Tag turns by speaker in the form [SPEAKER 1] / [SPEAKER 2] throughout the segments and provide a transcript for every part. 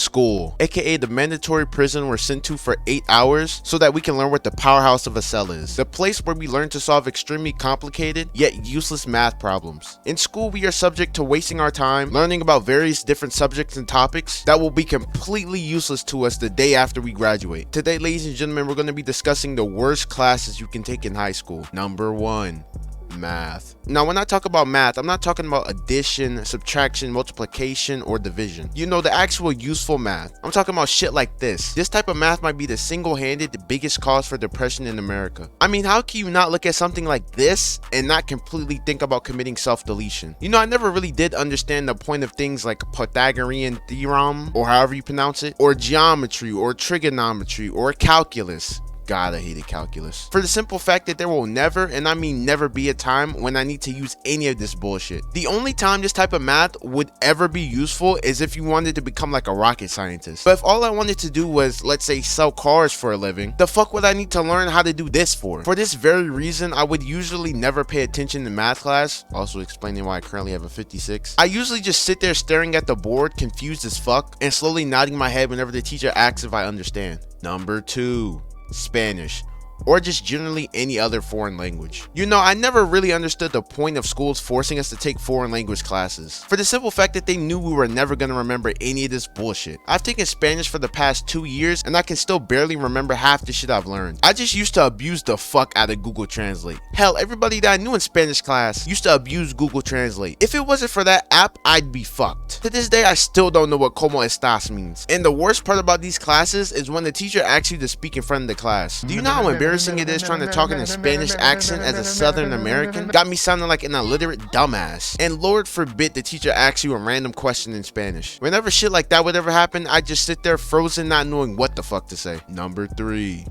[SPEAKER 1] school, aka the mandatory prison we're sent to for 8 hours so that we can learn what the powerhouse of a cell is. The place where we learn to solve extremely complicated yet useless math problems. In school, we are subject to wasting our time learning about various different subjects and topics that will be completely useless to us the day after we graduate. Today, ladies and gentlemen, we're going to be discussing the worst classes you can take in high school. Number 1. Math. Now, when I talk about math, I'm not talking about addition, subtraction, multiplication, or division. You know, the actual useful math. I'm talking about shit like this. This type of math might be the single-handed biggest cause for depression in America. I mean, how can you not look at something like this and not completely think about committing self-deletion? You know, I never really did understand the point of things like Pythagorean theorem, or however you pronounce it, or geometry, or trigonometry, or calculus. God, I hated calculus. For the simple fact that there will never, and I mean never, be a time when I need to use any of this bullshit. The only time this type of math would ever be useful is if you wanted to become like a rocket scientist. But if all I wanted to do was, let's say, sell cars for a living, the fuck would I need to learn how to do this for? For this very reason, I would usually never pay attention in math class, also explaining why I currently have a 56. I usually just sit there staring at the board, confused as fuck, and slowly nodding my head whenever the teacher asks if I understand. Number 2. Spanish, or just generally any other foreign language. You know, I never really understood the point of schools forcing us to take foreign language classes, for the simple fact that they knew we were never going to remember any of this bullshit. I've taken Spanish for the past 2 years and I can still barely remember half the shit I've learned. I just used to abuse the fuck out of Google Translate. Hell, everybody that I knew in Spanish class used to abuse Google Translate. If it wasn't for that app, I'd be fucked. To this day, I still don't know what como estas means. And the worst part about these classes is when the teacher asks you to speak in front of the class. Do you know how embarrassing it is trying to talk in a Spanish accent as a Southern American? Got me sounding like an illiterate dumbass. And Lord forbid the teacher asks you a random question in Spanish. Whenever shit like that would ever happen, I'd just sit there frozen, not knowing what the fuck to say. Number 3.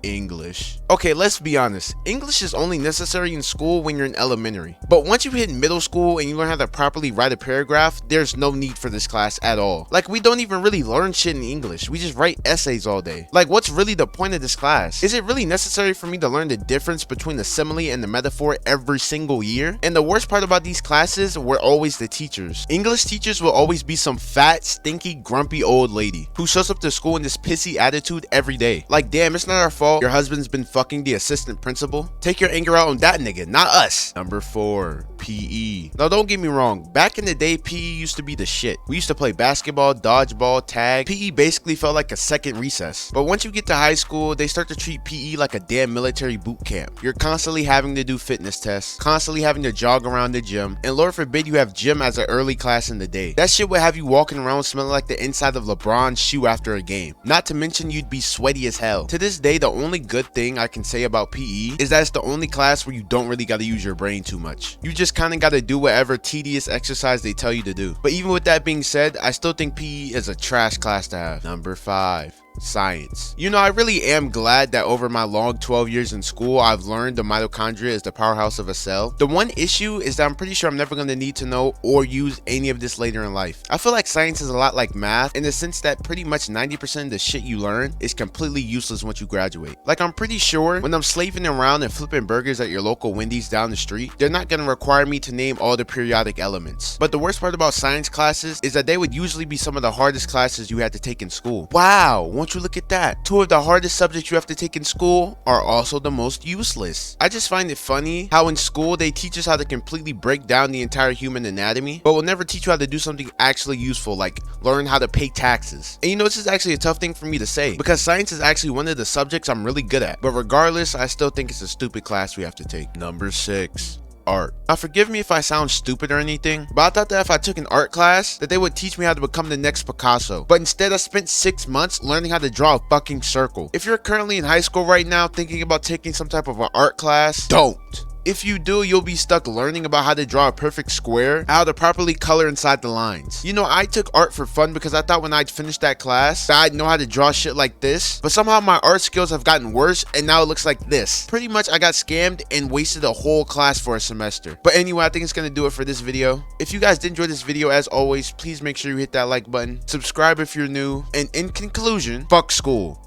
[SPEAKER 1] English. Okay, let's be honest. English is only necessary in school when you're in elementary. But once you hit middle school and you learn how to properly write a paragraph, there's no need for this class at all. Like, we don't even really learn shit in English. We just write essays all day. Like, what's really the point of this class? Is it really necessary for me to learn the difference between the simile and the metaphor every single year? And the worst part about these classes were always the teachers. English teachers will always be some fat, stinky, grumpy old lady who shows up to school in this pissy attitude every day. Like, damn, it's not our fault your husband's been fucking the assistant principal. Take your anger out on that nigga, not us. Number 4. PE. Now, don't get me wrong. Back in the day, PE used to be the shit. We used to play basketball, dodgeball, tag. PE basically felt like a second recess. But once you get to high school, they start to treat PE like a damn military boot camp. You're constantly having to do fitness tests, constantly having to jog around the gym, and Lord forbid you have gym as an early class in the day. That shit would have you walking around smelling like the inside of LeBron's shoe after a game. Not to mention you'd be sweaty as hell. To this day, the only good thing I can say about PE is that it's the only class where you don't really gotta use your brain too much. You just kinda gotta do whatever tedious exercise they tell you to do. But even with that being said, I still think PE is a trash class to have. Number 5. Science. You know, I really am glad that over my long 12 years in school, I've learned the mitochondria is the powerhouse of a cell. The one issue is that I'm pretty sure I'm never going to need to know or use any of this later in life. I feel like science is a lot like math in the sense that pretty much 90% of the shit you learn is completely useless once you graduate. Like, I'm pretty sure when I'm slaving around and flipping burgers at your local Wendy's down the street, they're not going to require me to name all the periodic elements. But the worst part about science classes is that they would usually be some of the hardest classes you had to take in school. Wow, won't you look at that? 2 of the hardest subjects you have to take in school are also the most useless. I just find it funny how in school they teach us how to completely break down the entire human anatomy, but will never teach you how to do something actually useful, like learn how to pay taxes. And you know, this is actually a tough thing for me to say because science is actually one of the subjects I'm really good at. But regardless, I still think it's a stupid class we have to take. Number 6. Art. Now, forgive me if I sound stupid or anything, but I thought that if I took an art class that they would teach me how to become the next Picasso. But instead I spent 6 months learning how to draw a fucking circle. If you're currently in high school right now thinking about taking some type of an art class, don't. If you do, you'll be stuck learning about how to draw a perfect square and how to properly color inside the lines. You know, I took art for fun because I thought when I'd finish that class that I'd know how to draw shit like this, but somehow my art skills have gotten worse and now it looks like this. Pretty much I got scammed and wasted a whole class for a semester. But anyway, I think it's gonna do it for this video. If you guys did enjoy this video, as always, please make sure you hit that like button, subscribe if you're new, and in conclusion, fuck school.